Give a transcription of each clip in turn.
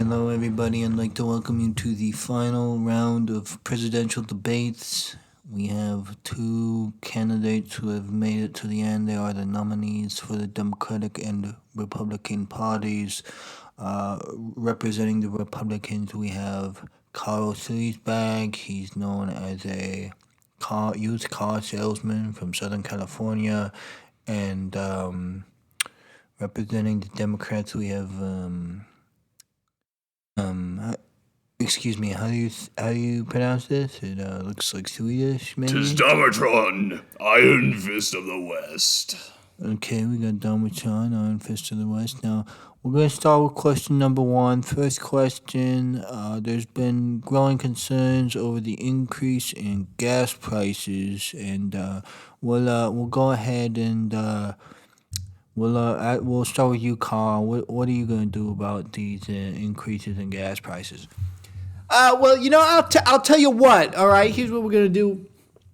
Hello, everybody. I'd like to welcome you to the final round of presidential debates. We have two candidates who have made it to the end. They are the nominees for the Democratic and Republican parties. Representing the Republicans, we have Carl Sleesbag. He's known as a used car salesman from Southern California. And representing the Democrats, we have excuse me, how do you pronounce this? It looks like Swedish, maybe? Tis Domatron, Iron Fist of the West. Okay, we got Domatron, Iron Fist of the West. Now, we're going to start with question number one. First question, there's been growing concerns over the increase in gas prices, and we'll go ahead and we'll start with you, Carl. What are you going to do about these increases in gas prices? I'll tell you what, all right? Here's what we're going to do.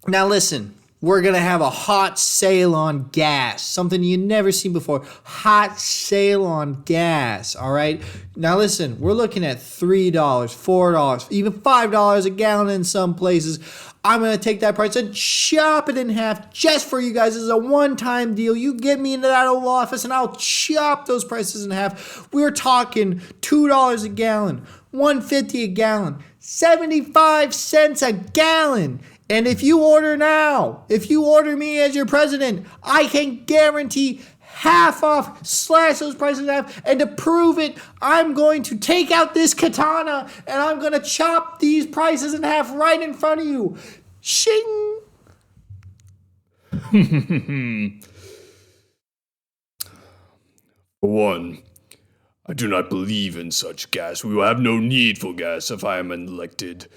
Now, listen, we're going to have a hot sale on gas, something you've never seen before. Hot sale on gas, all right? Now, listen, we're looking at $3, $4, even $5 a gallon in some places. I'm going to take that price and chop it in half just for you guys. This is a one-time deal. You get me into that Oval Office and I'll chop those prices in half. We're talking $2 a gallon, $1.50 a gallon, 75 cents a gallon. And if you order now, if you order me as your president, I can guarantee half off, slash those prices in half, and to prove it, I'm going to take out this katana and I'm going to chop these prices in half right in front of you. Shing! For one, I do not believe in such gas. We will have no need for gas if I am elected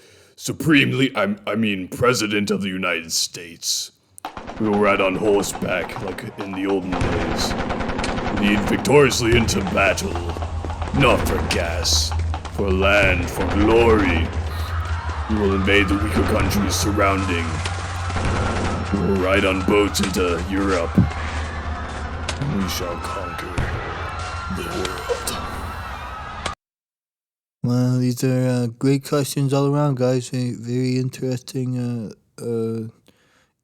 President of the United States. We will ride on horseback like in the olden days. Lead victoriously into battle, not for gas, for land, for glory. We will invade the weaker countries surrounding. We will ride on boats into Europe. And we shall conquer the world. Well, these are great questions all around, guys. Very interesting,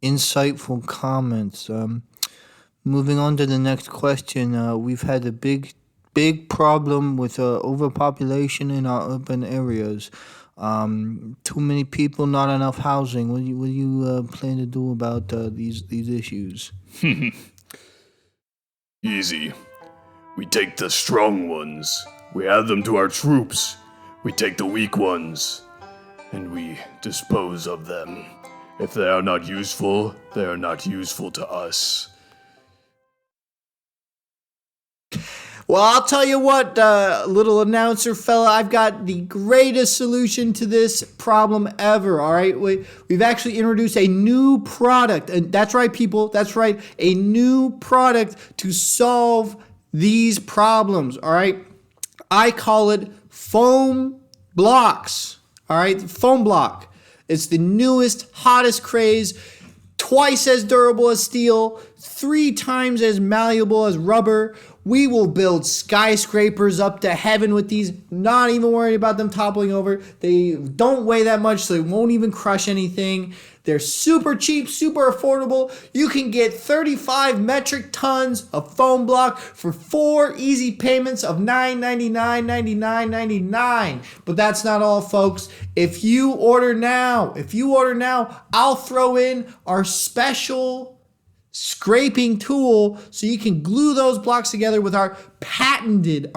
insightful comments. Moving on to the next question, we've had a big problem with overpopulation in our urban areas. Too many people, not enough housing. What do you plan to do about these issues? Easy. We take the strong ones. We add them to our troops. We take the weak ones. And we dispose of them. If they are not useful, they are not useful to us. Well, I'll tell you what, little announcer fella, I've got the greatest solution to this problem ever, all right? We've actually introduced a new product, and that's right, people, that's right, a new product to solve these problems, all right? I call it foam blocks, all right? Foam block. It's the newest, hottest craze, twice as durable as steel, 3 times as malleable as rubber. We will build skyscrapers up to heaven with these, not even worried about them toppling over. They don't weigh that much, so they won't even crush anything. They're super cheap, super affordable. You can get 35 metric tons of foam block for 4 easy payments of $9.99. But that's not all, folks. If you order now, I'll throw in our special scraping tool so you can glue those blocks together with our patented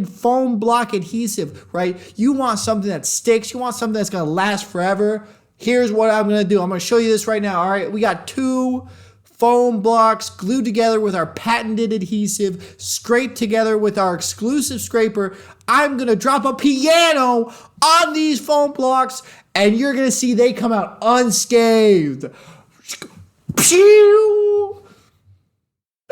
foam block adhesive, right? You want something that sticks, you want something that's gonna last forever. Here's what I'm gonna do. I'm gonna show you this right now. All right, we got 2 foam blocks glued together with our patented adhesive, scraped together with our exclusive scraper. I'm gonna drop a piano on these foam blocks and you're gonna see they come out unscathed. Pew!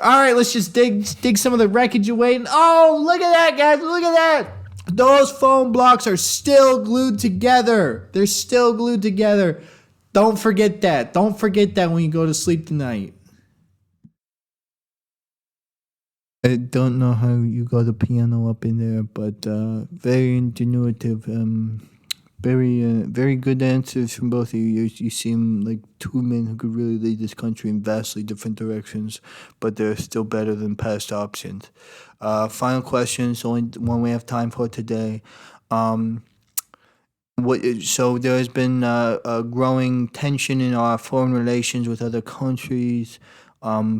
All right, let's just dig some of the wreckage away. And oh, look at that, guys. Look at that. Those foam blocks are still glued together. They're still glued together. Don't forget that. Don't forget that when you go to sleep tonight. I don't know how you got a piano up in there, but very ingenuitive. Very good answers from both of you. You seem like two men who could really lead this country in vastly different directions, but they're still better than past options. Final questions, only one we have time for today. So there has been a growing tension in our foreign relations with other countries.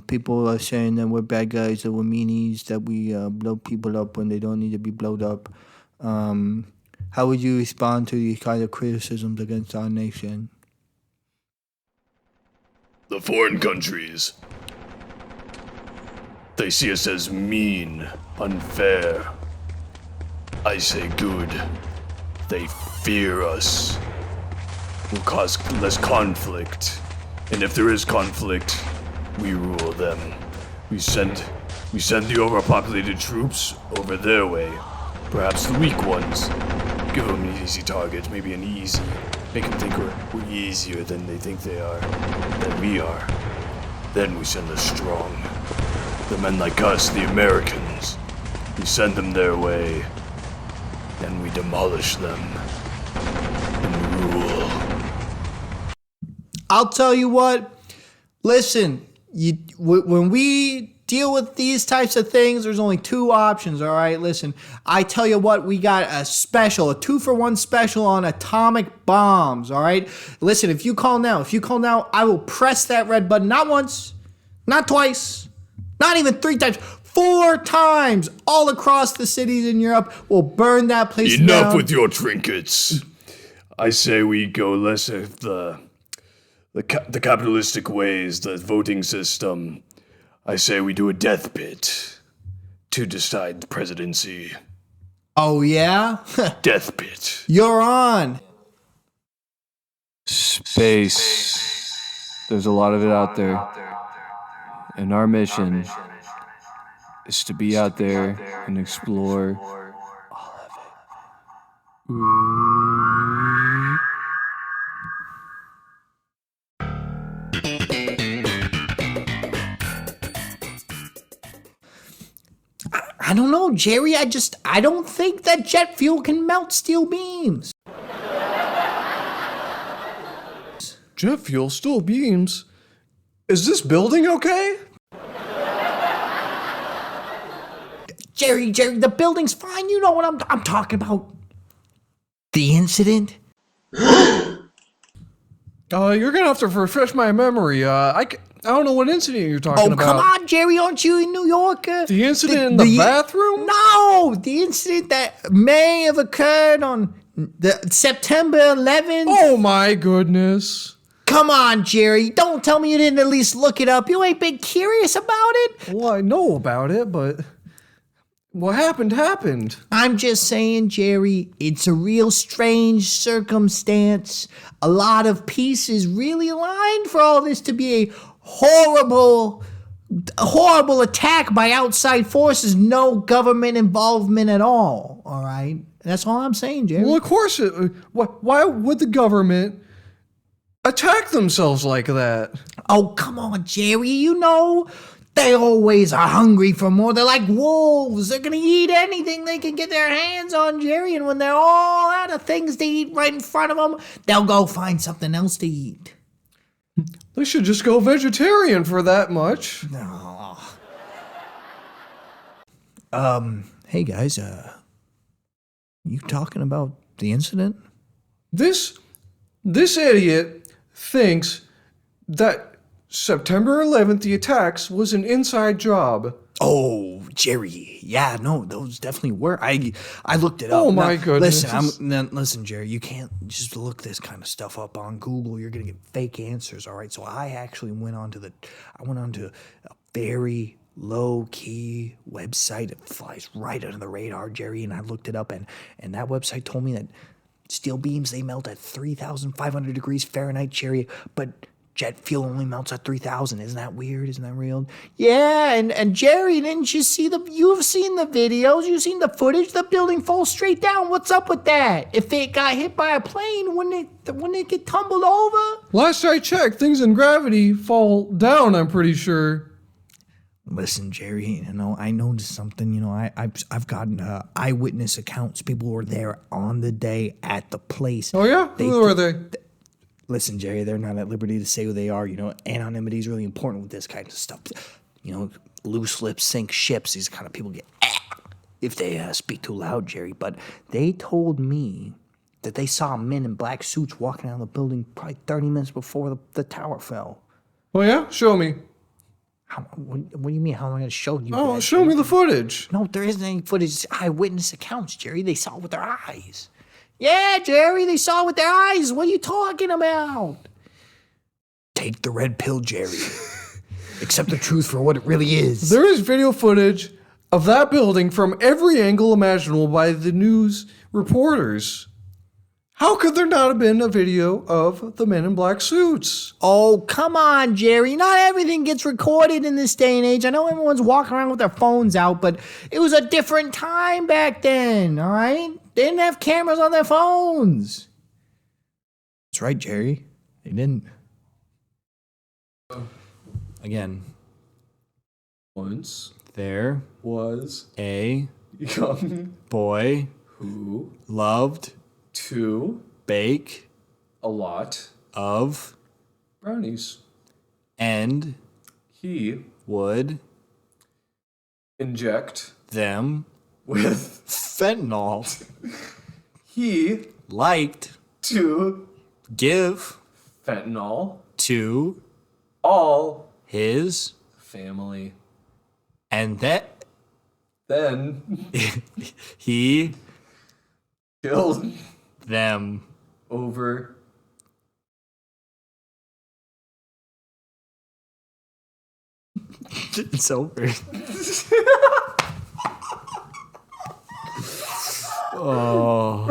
People are saying that we're bad guys, that we're meanies, that we blow people up when they don't need to be blowed up. How would you respond to these kind of criticisms against our nation? The foreign countries, they see us as mean, unfair. I say good. They fear us. We'll cause less conflict. And if there is conflict, we rule them. We send the overpopulated troops over their way. Perhaps the weak ones. Give them an easy target, maybe an easy. Make them think we're easier than they think they are, than we are. Then we send the strong. The men like us, the Americans. We send them their way. Then we demolish them. And rule. I'll tell you what. Listen, when we deal with these types of things, there's only two options, all right? Listen, I tell you what, we got a 2-for-1 special on atomic bombs, all right? Listen, if you call now, I will press that red button not once, not twice, not even 3 times, 4 times all across the cities in Europe. We'll burn that place down. Enough with your trinkets. I say we go less of the capitalistic ways, the voting system. I say we do a death pit to decide the presidency. Oh, yeah? Death pit. You're on. Space. There's a lot of it out there. And our mission is to be out there and explore all of it. I don't know, Jerry. I don't think that jet fuel can melt steel beams. Jet fuel, steel beams. Is this building okay? Jerry, the building's fine. You know what I'm talking about. The incident? You're gonna have to refresh my memory. I don't know what incident you're talking about. Oh, come on, Jerry. Aren't you in New York? The incident in the bathroom? No, the incident that may have occurred on September 11th. Oh, my goodness. Come on, Jerry. Don't tell me you didn't at least look it up. You ain't been curious about it? Well, I know about it, but what happened. I'm just saying, Jerry, it's a real strange circumstance. A lot of pieces really aligned for all this to be a horrible attack by outside forces. No government involvement at all right? That's all I'm saying, Jerry. Well, of course. Why would the government attack themselves like that? Oh, come on, Jerry. You know, they always are hungry for more. They're like wolves. They're going to eat anything they can get their hands on, Jerry. And when they're all out of things to eat right in front of them, they'll go find something else to eat. They should just go vegetarian for that much. No. Hey, guys. You talking about the incident? This idiot thinks that September 11th, the attacks, was an inside job. Oh, Jerry. Yeah, no, those definitely were. I looked it up. Oh, my goodness. Listen, Jerry, you can't just look this kind of stuff up on Google. You're going to get fake answers, all right? So I actually went onto a very low-key website. It flies right under the radar, Jerry, and I looked it up, and that website told me that steel beams, they melt at 3,500 degrees Fahrenheit, Jerry, but jet fuel only melts at 3,000. Isn't that weird? Isn't that real? Yeah, and Jerry, didn't you see you've seen the videos, you've seen the footage, the building falls straight down. What's up with that? If it got hit by a plane, wouldn't it get tumbled over? Last I checked, things in gravity fall down, I'm pretty sure. Listen, Jerry, I noticed something. I've gotten eyewitness accounts. People were there on the day at the place. Oh yeah, who are they? Listen, Jerry, they're not at liberty to say who they are. Anonymity is really important with this kind of stuff. Loose lips sink ships. These kind of people get if they speak too loud, Jerry. But they told me that they saw men in black suits walking out of the building probably 30 minutes before the tower fell. Oh yeah, show me. What do you mean? How am I going to show you? Oh, that? show me the footage. No, there isn't any footage. It's eyewitness accounts, Jerry. They saw it with their eyes. Yeah, Jerry, they saw it with their eyes. What are you talking about? Take the red pill, Jerry. Accept the truth for what it really is. There is video footage of that building from every angle imaginable by the news reporters. How could there not have been a video of the men in black suits? Oh, come on, Jerry. Not everything gets recorded in this day and age. I know everyone's walking around with their phones out, but it was a different time back then, all right? They didn't have cameras on their phones. That's right, Jerry. They didn't. Again. Once There was a young boy who loved to bake a lot of brownies. and He would inject them with fentanyl. he Liked to give fentanyl to all his family. and that Then he killed them. over It's over. Oh.